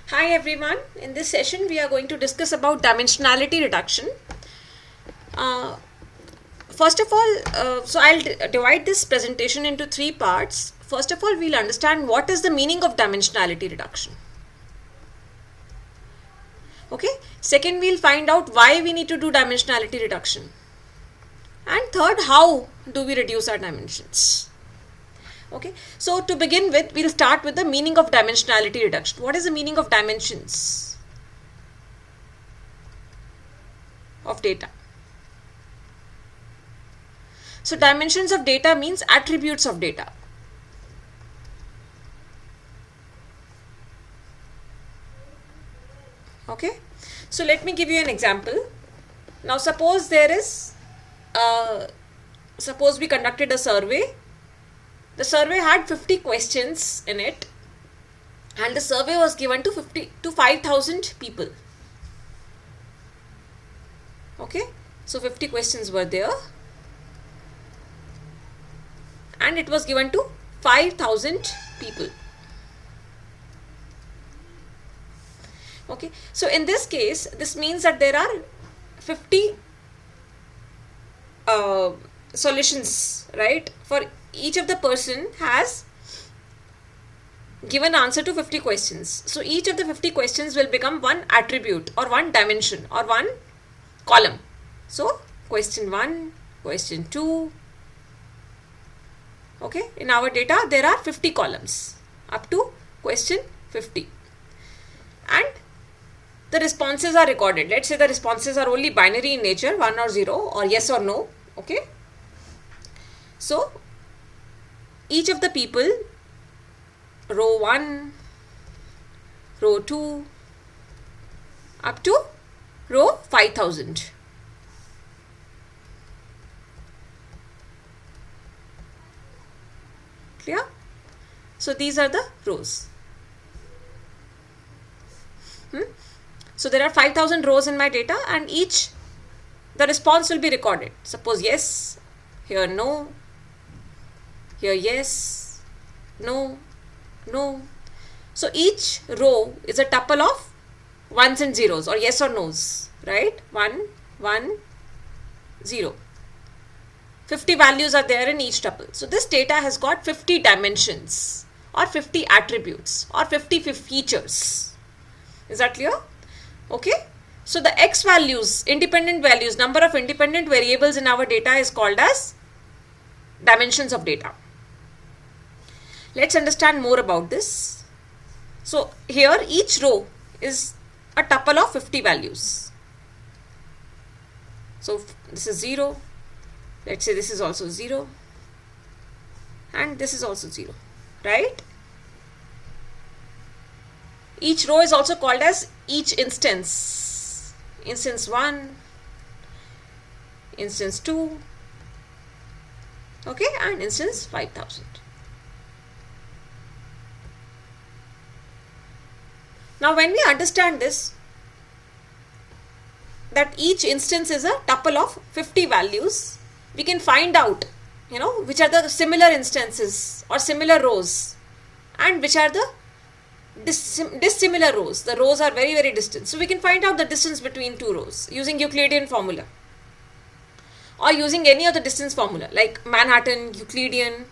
Hi everyone, in this session we are going to discuss about dimensionality reduction. Uh, First of all, so I'll divide this presentation into three parts. First of all, we'll understand what is the meaning of dimensionality reduction. Okay. Second, we'll find out why we need to do dimensionality reduction. And third, how do we reduce our dimensions? Okay, so to begin with, we'll start with the meaning of dimensionality reduction. What is the meaning of dimensions of data? So dimensions of data means attributes of data. Okay, so let me give you an example. Now suppose suppose we conducted a survey. The survey had 50 questions in it, and the survey was given to 5,000 people. Okay, so 50 questions were there, and it was given to 5,000 people. Okay, so in this case, this means that there are 50 solutions, right? For each of the person has given answer to 50 questions. So each of the 50 questions will become one attribute or one dimension or one column. So question 1, question 2. Okay, in our data there are 50 columns up to question 50. And the responses are recorded. Let's say the responses are only binary in nature, 1 or 0 or yes or no. Okay. So each of the people, row 1, row 2, up to row 5,000. Clear? So these are the rows. So there are 5,000 rows in my data, and the response will be recorded. Suppose yes, here no, here yes, no, no. So each row is a tuple of ones and zeros or yes or no's, right? 1, 1, 0. 50 values are there in each tuple. So this data has got 50 dimensions or 50 attributes or 50 features. Is that clear? Okay. So the x values, independent values, number of independent variables in our data is called as dimensions of data. Let's understand more about this. So here each row is a tuple of 50 values. So this is 0. Let's say this is also 0. And this is also 0. Right? Each row is also called as each instance. Instance 1, instance 2, okay, and instance 5,000. Now when we understand this, that each instance is a tuple of 50 values, we can find out, which are the similar instances or similar rows and which are the dissimilar rows. The rows are very, very distant. So we can find out the distance between two rows using Euclidean formula or using any other distance formula like Manhattan, Euclidean.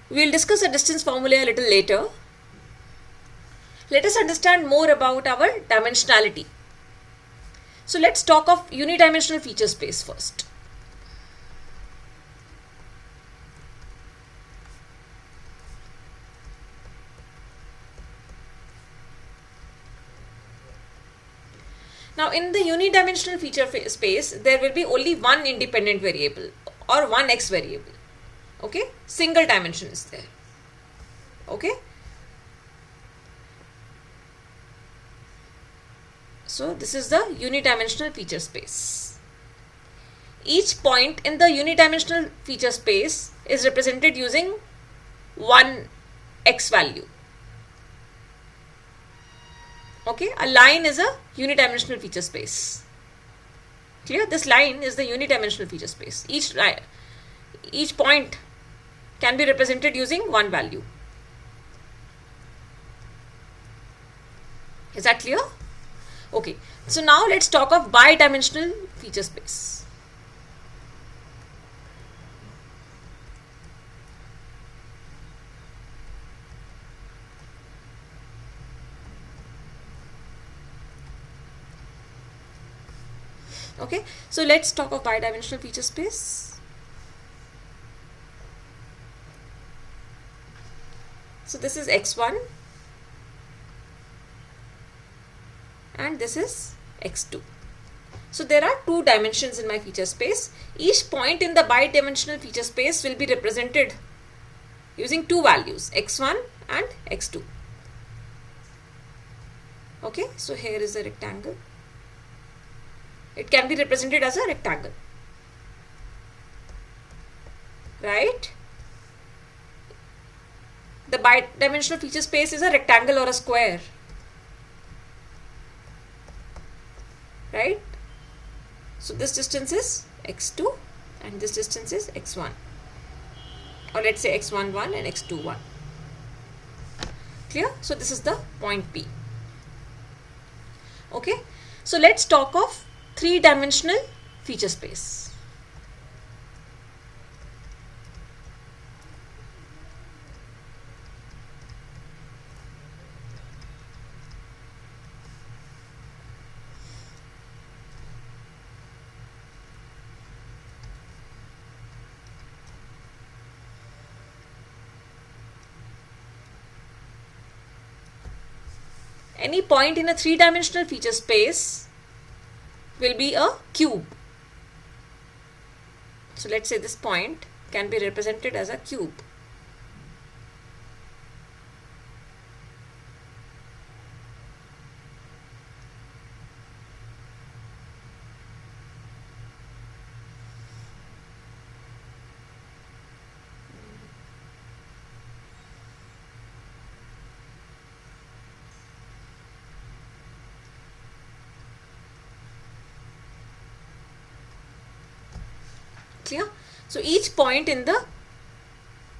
We'll discuss the distance formula a little later. Let us understand more about our dimensionality. So let's talk of unidimensional feature space first. Now in the unidimensional feature space, there will be only one independent variable or one x variable. Okay, single dimension is there. Okay. So this is the unidimensional feature space. Each point in the unidimensional feature space is represented using one x value. Okay, a line is a unidimensional feature space. Clear? This line is the unidimensional feature space. Each point can be represented using one value. Is that clear? Okay, so now let's talk of bidimensional feature space. Okay, so let's talk of bidimensional feature space. So this is x1 and this is x2. So there are two dimensions in my feature space. Each point in the bidimensional feature space will be represented using two values, x1 and x2. Okay, so here is a rectangle. It can be represented as a rectangle, right? The bidimensional feature space is a rectangle or a square, right? So this distance is x2 and this distance is x1, or let's say x11 and x21. Clear? So this is the point P. Okay, so let's talk of three-dimensional feature space. Any point in a three-dimensional feature space will be a cube. So let's say this point can be represented as a cube. Clear? So each point in the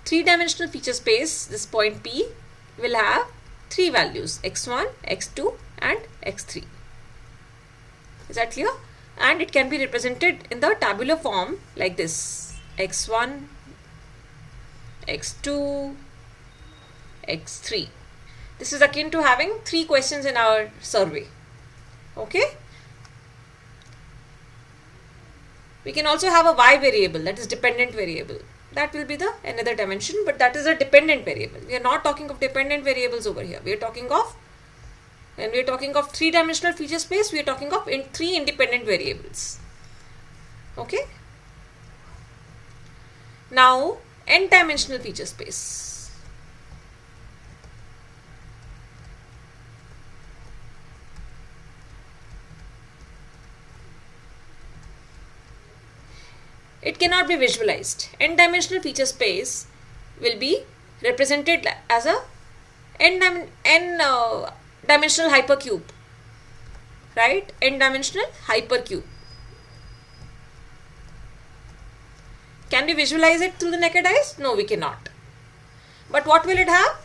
three-dimensional feature space, this point P, will have three values, x1, x2 and x3. Is that clear? And it can be represented in the tabular form like this: x1, x2, x3. This is akin to having 3 questions in our survey. Okay? We can also have a y variable, that is dependent variable. That will be the another dimension, but that is a dependent variable. We are not talking of dependent variables over here. We are talking of, when we are talking of three-dimensional feature space, we are talking of three independent variables. Okay? Now, n-dimensional feature space. It cannot be visualized. N-dimensional feature space will be represented as a n-dimensional hypercube, right? N-dimensional hypercube. Can we visualize it through the naked eyes? No, we cannot. But what will it have?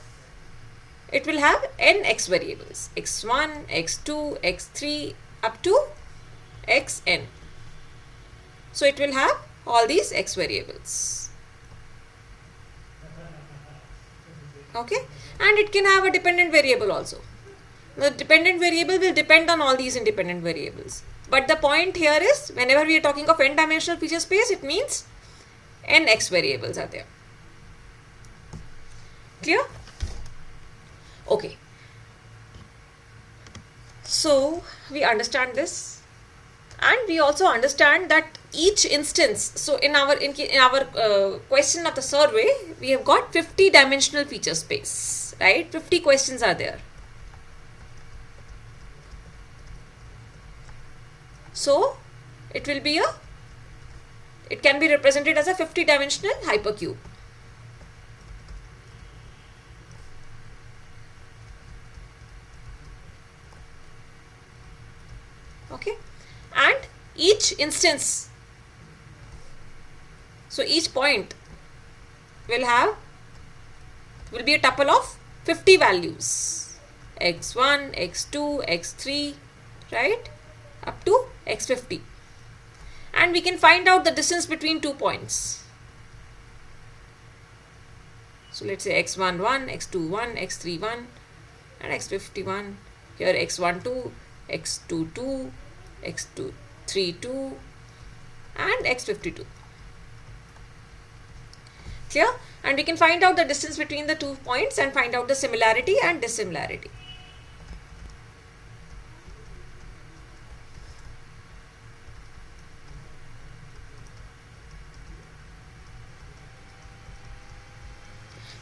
It will have n x variables, x1, x2, x3 up to xn. So it will have all these x variables. Okay, and it can have a dependent variable also. The dependent variable will depend on all these independent variables. But the point here is, whenever we are talking of n-dimensional feature space, it means n x variables are there. Clear? Okay. So we understand this. And we also understand that each instance, so in our question of the survey, we have got 50 dimensional feature space, right? 50 questions are there. So it will be it can be represented as a 50 dimensional hypercube. Okay. And each instance, so each point will be a tuple of 50 values, x1, x2, x3, right, up to x50. And we can find out the distance between 2 points. So let's say x11, x21, x31 and x51. Here x12, x22, x32 and x52. Clear? And we can find out the distance between the 2 points and find out the similarity and dissimilarity.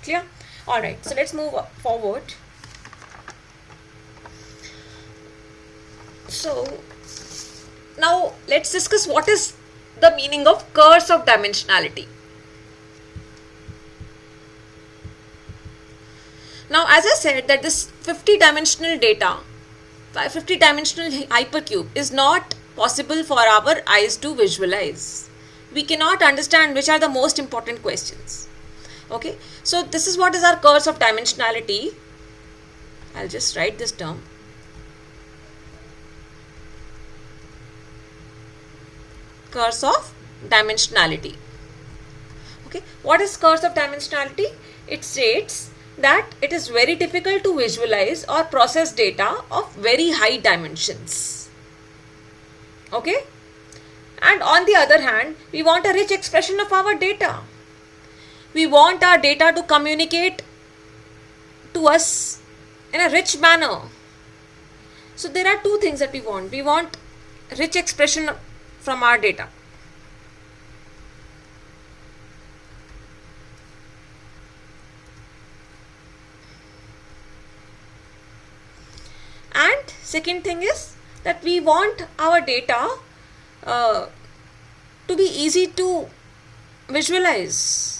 Clear? Alright, so let's move forward. So now let's discuss what is the meaning of curse of dimensionality. Now, as I said, that this 50-dimensional data, 50-dimensional hypercube is not possible for our eyes to visualize. We cannot understand which are the most important questions. Okay, so this is what is our curse of dimensionality. I'll just write this term. Curse of dimensionality. Okay, what is curse of dimensionality? It states that it is very difficult to visualize or process data of very high dimensions. Okay, and on the other hand, we want a rich expression of our data. We want our data to communicate to us in a rich manner. So there are two things that we want. We want rich expression from our data. And second thing is that we want our data to be easy to visualize.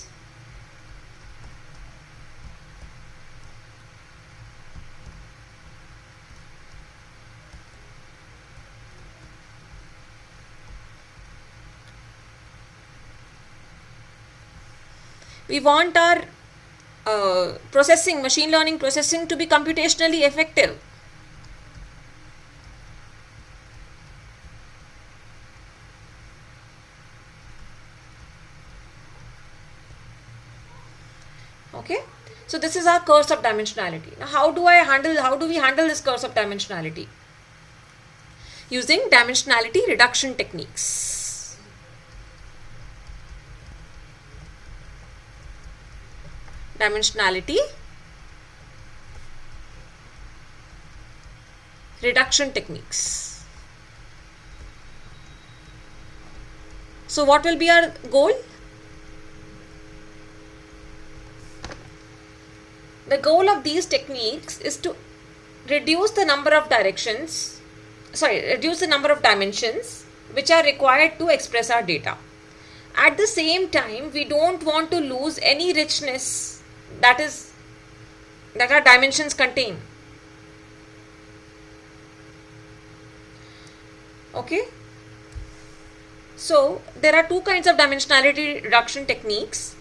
We want our processing, machine learning processing to be computationally effective. Okay, so this is our curse of dimensionality. Now, how do we handle this curse of dimensionality? Using dimensionality reduction techniques. Dimensionality reduction techniques. So what will be our goal? The goal of these techniques is to reduce the number of dimensions which are required to express our data. At the same time, we don't want to lose any richness that our dimensions contain. Okay, so there are two kinds of dimensionality reduction techniques: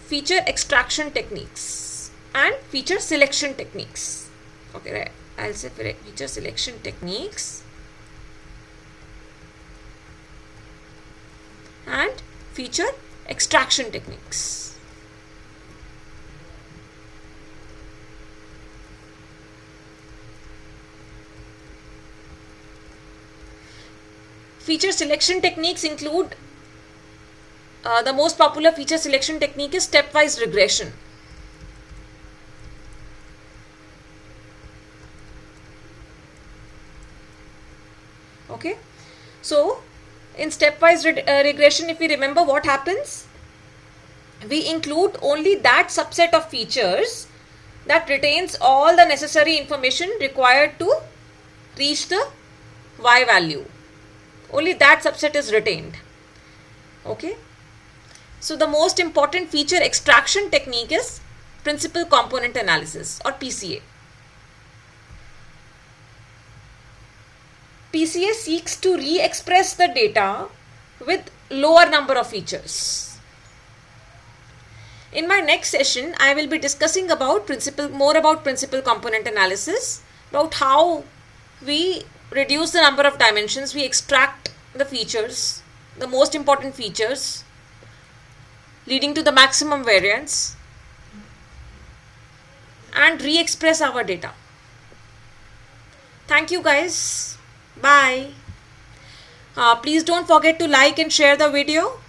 feature extraction techniques and feature selection techniques. Okay, right, I'll say feature selection techniques and feature extraction techniques. Feature selection techniques include the most popular feature selection technique is stepwise regression. Okay, so in stepwise regression, if we remember what happens, we include only that subset of features that retains all the necessary information required to reach the y value. Only that subset is retained. Okay, so the most important feature extraction technique is principal component analysis, or PCA. PCA seeks to re-express the data with lower number of features. In my next session, I will be discussing about more about principal component analysis, about how we reduce the number of dimensions, we extract the features, the most important features, leading to the maximum variance, and re-express our data. Thank you guys. Bye. Please don't forget to like and share the video.